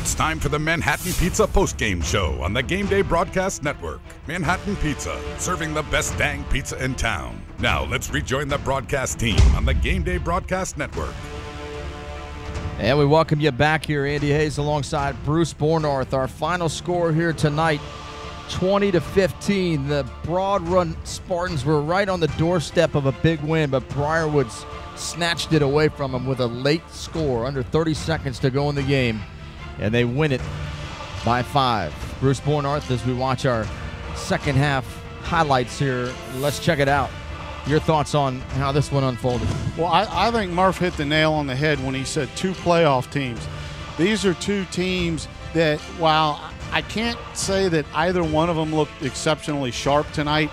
It's time for the Manhattan Pizza postgame show on the Gameday Broadcast Network. Manhattan Pizza, serving the best dang pizza in town. Now let's rejoin the broadcast team on the Gameday Broadcast Network. And we welcome you back here, Andy Hayes alongside Bruce Bornarth. Our final score here tonight, 20-15. The Broad Run Spartans were right on the doorstep of a big win, but Briar Woods snatched it away from them with a late score, under 30 seconds to go in the game, and they win it by 5. Bruce Bornarth, as we watch our second half highlights here, let's check it out. Your thoughts on how this one unfolded? Well, I think Murph hit the nail on the head when he said 2 playoff teams. These are 2 teams that, while I can't say that either one of them looked exceptionally sharp tonight,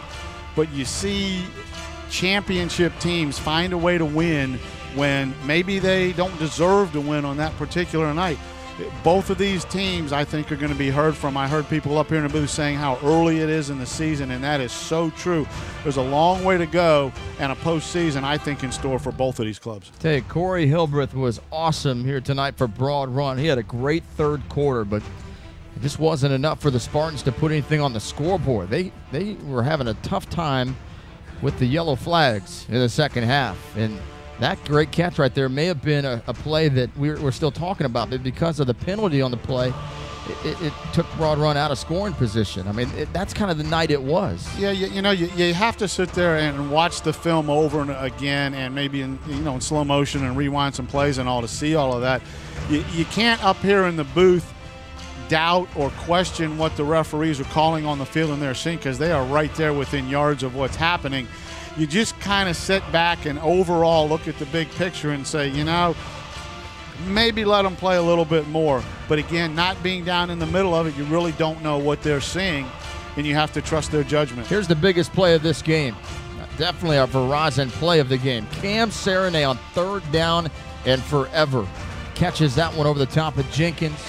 but you see championship teams find a way to win when maybe they don't deserve to win on that particular night. Both of these teams, I think, are going to be heard from. I heard people up here in the booth saying how early it is in the season, and that is so true. There's a long way to go and a postseason, I think, in store for both of these clubs. Tell you, Corey Hildreth was awesome here tonight for Broad Run. He had a great third quarter, but it just wasn't enough for the Spartans to put anything on the scoreboard. They were having a tough time with the yellow flags in the second half, and that great catch right there may have been a play that we're still talking about, but because of the penalty on the play, it took Broad Run out of scoring position. I mean, that's kind of the night it was. Yeah, you have to sit there and watch the film over and again, and maybe in slow motion and rewind some plays and all to see all of that. You can't up here in the booth doubt or question what the referees are calling on the field in their scene, because they are right there within yards of what's happening. You just kind of sit back and overall look at the big picture and say, maybe let them play a little bit more. But again, not being down in the middle of it, you really don't know what they're seeing, and you have to trust their judgment. Here's the biggest play of this game. Definitely a Verizon play of the game. Cam Serenay on 3rd down and forever. Catches that one over the top of Jenkins.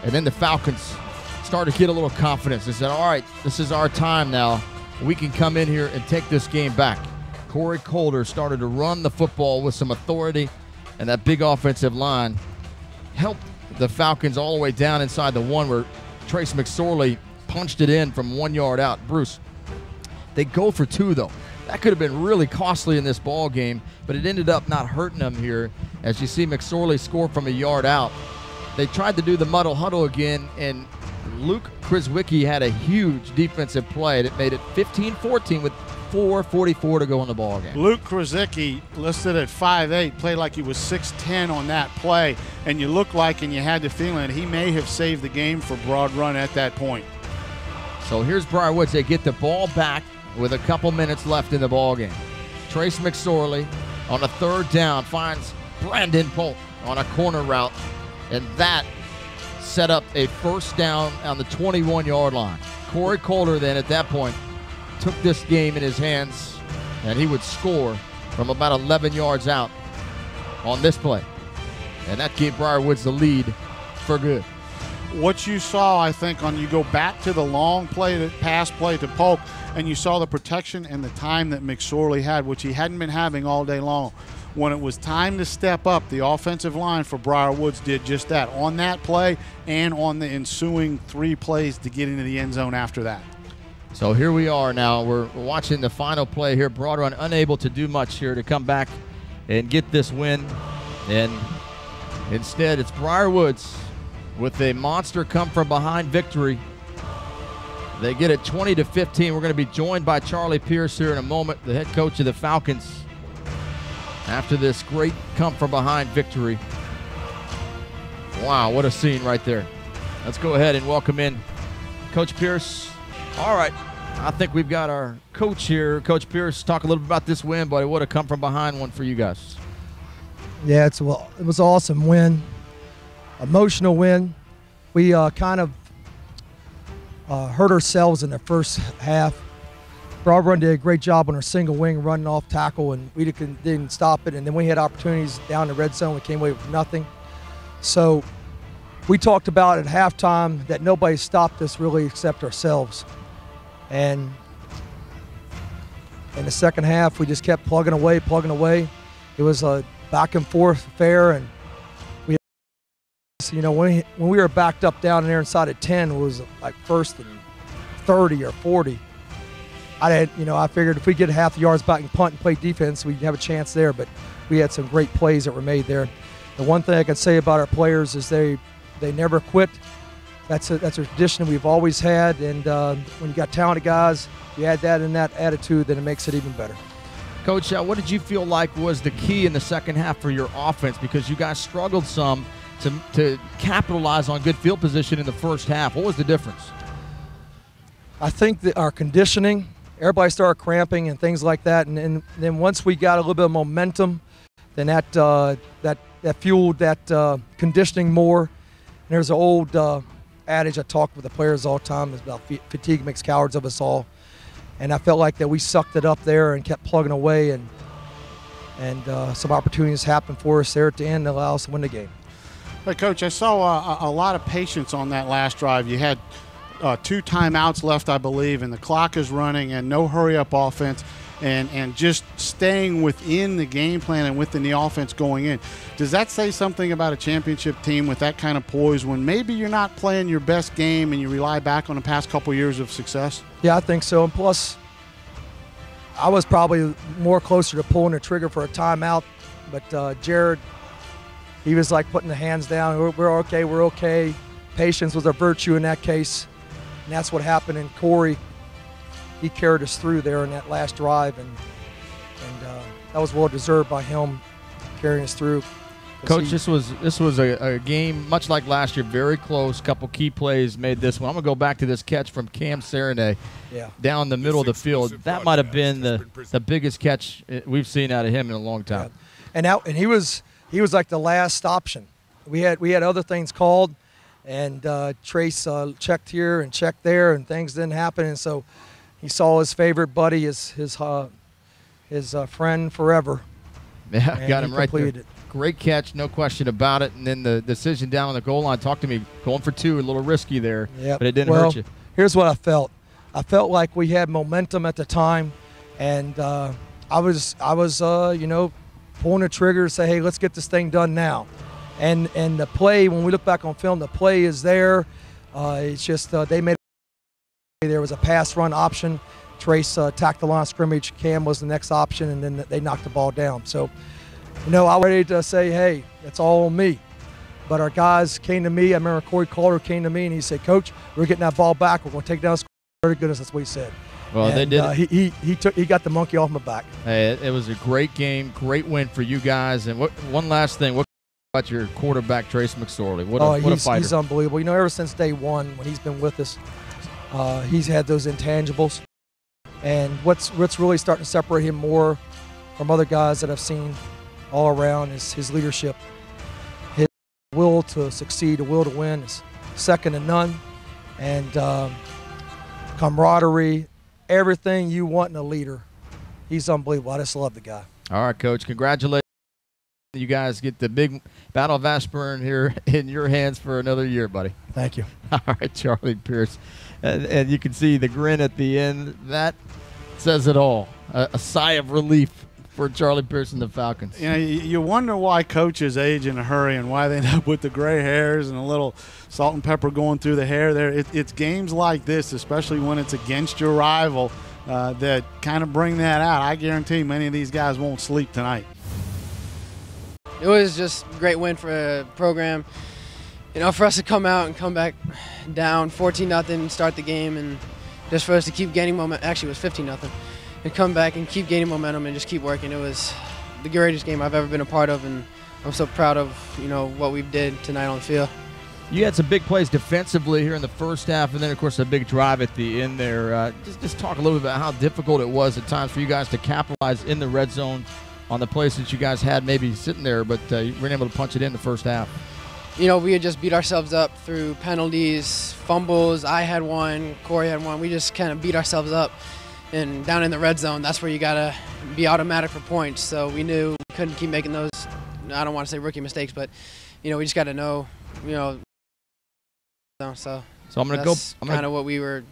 And then the Falcons started to get a little confidence. They said, all right, this is our time now. We can come in here and take this game back. Corey Coulter started to run the football with some authority, and that big offensive line helped the Falcons all the way down inside the 1 where Trace McSorley punched it in from 1 yard out. Bruce, they go for 2, though. That could have been really costly in this ball game, but it ended up not hurting them here. As you see McSorley score from a yard out. They tried to do the muddle huddle again, and Luke Krizwicki had a huge defensive play that made it 15-14 with 4:44 to go in the ball game. Luke Krizwicki, listed at 5'8", played like he was 6'10" on that play, and you look like, and you had the feeling that he may have saved the game for Broad Run at that point. So here's Briar Woods. They get the ball back with a couple minutes left in the ball game. Trace McSorley on a 3rd down finds Brandon Polk on a corner route, and that set up a 1st down on the 21-yard line. Corey Coulter then at that point took this game in his hands, and he would score from about 11 yards out on this play. And that gave Briar Woods the lead for good. What you saw, I think, you go back to the long play, the pass play to Polk, and you saw the protection and the time that McSorley had, which he hadn't been having all day long. When it was time to step up, the offensive line for Briar Woods did just that on that play and on the ensuing 3 plays to get into the end zone after that. So here we are now. We're watching the final play here. Broad Run unable to do much here to come back and get this win. And instead, it's Briar Woods with a monster come-from-behind victory. They get it 20-15. We're going to be joined by Charlie Pierce here in a moment, the head coach of the Falcons, after this great come-from-behind victory. Wow, what a scene right there. Let's go ahead and welcome in Coach Pierce. All right, I think we've got our coach here. Coach Pierce, talk a little bit about this win, buddy. What a come-from-behind one for you guys. Yeah, it was an awesome win, emotional win. We kind of hurt ourselves in the first half. Broad Run did a great job on our single wing running off tackle, and we didn't stop it. And then we had opportunities down the red zone. We came away with nothing. So we talked about at halftime that nobody stopped us really except ourselves. And in the second half, we just kept plugging away. It was a back and forth affair, and we You know, when we were backed up down there inside at 10, it was like 1st and 30 or 40. I figured if we get half the yards back and punt and play defense, we'd have a chance there. But we had some great plays that were made there. The one thing I can say about our players is they never quit. That's a tradition we've always had. And when you got talented guys, you add that in that attitude, then it makes it even better. Coach, what did you feel like was the key in the second half for your offense? Because you guys struggled some to capitalize on good field position in the first half. What was the difference? I think that our conditioning, everybody started cramping and things like that. And then once we got a little bit of momentum, then that fueled that conditioning more. And there's an old adage I talk with the players all the time. It's about fatigue makes cowards of us all. And I felt like that we sucked it up there and kept plugging away, and some opportunities happened for us there at the end to allow us to win the game. Hey, Coach, I saw a lot of patience on that last drive. You had 2 timeouts left, I believe, and the clock is running and no hurry-up offense, and just staying within the game plan and within the offense going in. Does that say something about a championship team with that kind of poise when maybe you're not playing your best game and you rely back on the past couple years of success? Yeah, I think so. And plus, I was probably more closer to pulling the trigger for a timeout, but Jared, he was like putting the hands down. We're okay. Patience was a virtue in that case, and that's what happened. And Corey, he carried us through there in that last drive, and that was well deserved by him carrying us through. Coach, this was a game much like last year, very close. Couple key plays made this one. I'm gonna go back to this catch from Cam Serenay, down the middle of the field. That might have been the biggest catch we've seen out of him in a long time. Yeah. And he was like the last option. We had other things called, and Trace checked here and checked there, and things didn't happen, and so he saw his favorite buddy, his friend forever. Yeah, got him right there. It. Great catch, no question about it. And then the decision down on the goal line. Talk to me. Going for 2, a little risky there, but it didn't hurt you. Here's what I felt. I felt like we had momentum at the time, and I was pulling the trigger, say, hey, let's get this thing done now. And the play, when we look back on film, the play is there. It's just they made. There was a pass run option. Trace attacked the line of scrimmage. Cam was the next option, and then they knocked the ball down. So, I was ready to say, hey, it's all on me. But our guys came to me. I remember Corey Calder came to me, and he said, Coach, we're getting that ball back. We're going to take down the score. Very goodness, that's what he said. Well, and, they did. He got the monkey off my back. Hey, it was a great game, great win for you guys. And one last thing, what about your quarterback, Trace McSorley? What a fighter. He's unbelievable. Ever since day one when he's been with us, he's had those intangibles. And what's really starting to separate him more from other guys that I've seen all around is his leadership. His will to succeed, a will to win is second to none. And camaraderie, everything you want in a leader. He's unbelievable. I just love the guy. All right, Coach. Congratulations. You guys get the big Battle of Ashburn here in your hands for another year, buddy. Thank you. All right, Charlie Pierce. And you can see the grin at the end. That says it all. A sigh of relief for Charlie Pierce and the Falcons. You wonder why coaches age in a hurry and why they end up with the gray hairs and a little salt and pepper going through the hair there. It's games like this, especially when it's against your rival, that kind of bring that out. I guarantee many of these guys won't sleep tonight. It was just a great win for the program. For us to come out and come back down 14-0, start the game, and just for us to keep gaining momentum. Actually, it was 15-0. And come back and keep gaining momentum and just keep working. It was the greatest game I've ever been a part of, and I'm so proud of what we did tonight on the field. You had some big plays defensively here in the first half, and then, of course, a big drive at the end there. Just talk a little bit about how difficult it was at times for you guys to capitalize in the red zone on the plays that you guys had maybe sitting there, but you weren't able to punch it in the first half. We had just beat ourselves up through penalties, fumbles. I had one, Corey had one. We just kind of beat ourselves up. And down in the red zone, that's where you got to be automatic for points. So we knew we couldn't keep making those, I don't want to say rookie mistakes, but, we just got to know, So I'm going to go. Kind of what we were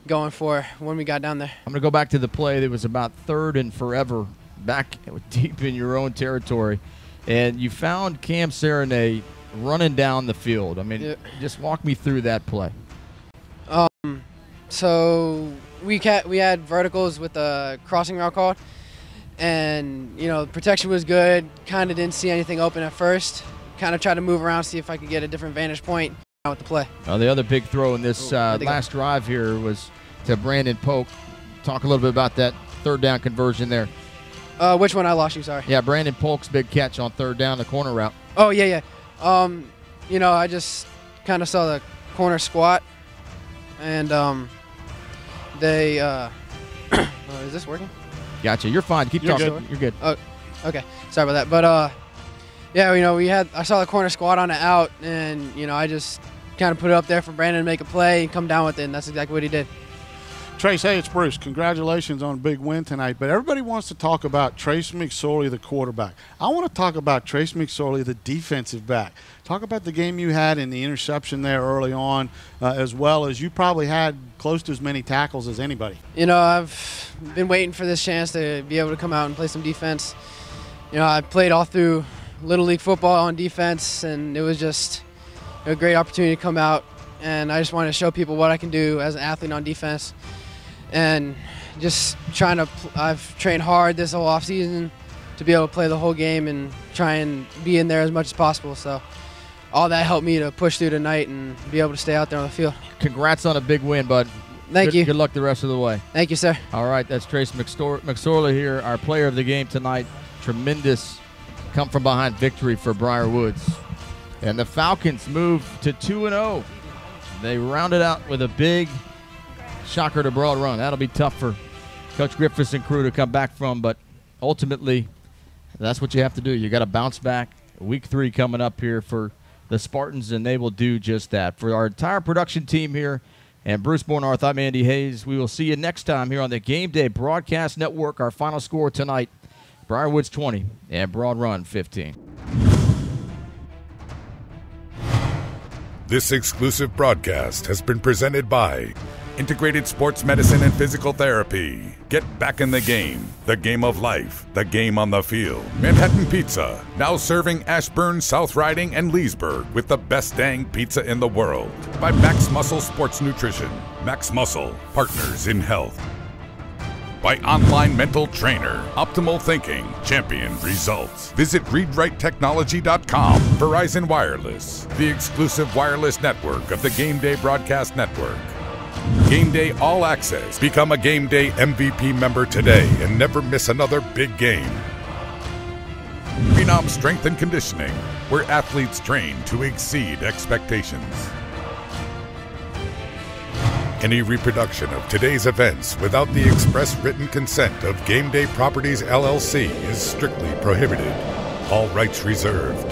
going for when we got down there. I'm going to go back to the play that was about 3rd and forever, back deep in your own territory. And you found Cam Serenay running down the field. I mean, just walk me through that play. So we had verticals with a crossing route called, and the protection was good. Kind of didn't see anything open at first. Kind of tried to move around, see if I could get a different vantage point with the play. The other big throw in this last drive here was to Brandon Polk. Talk a little bit about that third down conversion there. Which one? I lost you, sorry. Yeah, Brandon Polk's big catch on third down, the corner route. Oh, yeah. I just kind of saw the corner squat, and they is this working? Gotcha. You're fine. Keep talking. Good. You're good. Oh, okay. Sorry about that. But I saw the corner squat on it out, and I just kind of put it up there for Brandon to make a play and come down with it, and that's exactly what he did. Trace, hey, it's Bruce. Congratulations on a big win tonight. But everybody wants to talk about Trace McSorley, the quarterback. I want to talk about Trace McSorley, the defensive back. Talk about the game you had and the interception there early on, as well as you probably had close to as many tackles as anybody. I've been waiting for this chance to be able to come out and play some defense. I played all through Little League football on defense, and it was just a great opportunity to come out. And I just wanted to show people what I can do as an athlete on defense. And just I've trained hard this whole offseason to be able to play the whole game and try and be in there as much as possible. So all that helped me to push through tonight and be able to stay out there on the field. Congrats on a big win, bud. Thank you. Good luck the rest of the way. Thank you, sir. All right, that's Trace McSorley here, our player of the game tonight. Tremendous come-from-behind victory for Briar Woods. And the Falcons move to 2-0. They rounded out with a big shocker to Broad Run. That'll be tough for Coach Griffiths and crew to come back from, but ultimately that's what you have to do. You got to bounce back. Week 3 coming up here for the Spartans, and they will do just that. For our entire production team here and Bruce Bornarth, I'm Andy Hayes. We will see you next time here on the Game Day Broadcast Network. Our final score tonight, Briar Woods 20 and Broad Run 15. This exclusive broadcast has been presented by Integrated Sports Medicine and Physical Therapy. Get back in the game of life, the game on the field. Manhattan Pizza, now serving Ashburn, South Riding, and Leesburg with the best dang pizza in the world. By Max Muscle Sports Nutrition. Max Muscle, partners in health. By Online Mental Trainer, Optimal Thinking, Champion Results. Visit ReadWriteTechnology.com. Verizon Wireless, the exclusive wireless network of the Game Day Broadcast Network. Game Day All Access. Become a Game Day MVP member today and never miss another big game. Phenom Strength and Conditioning, where athletes train to exceed expectations. Any reproduction of today's events without the express written consent of Game Day Properties LLC is strictly prohibited. All rights reserved.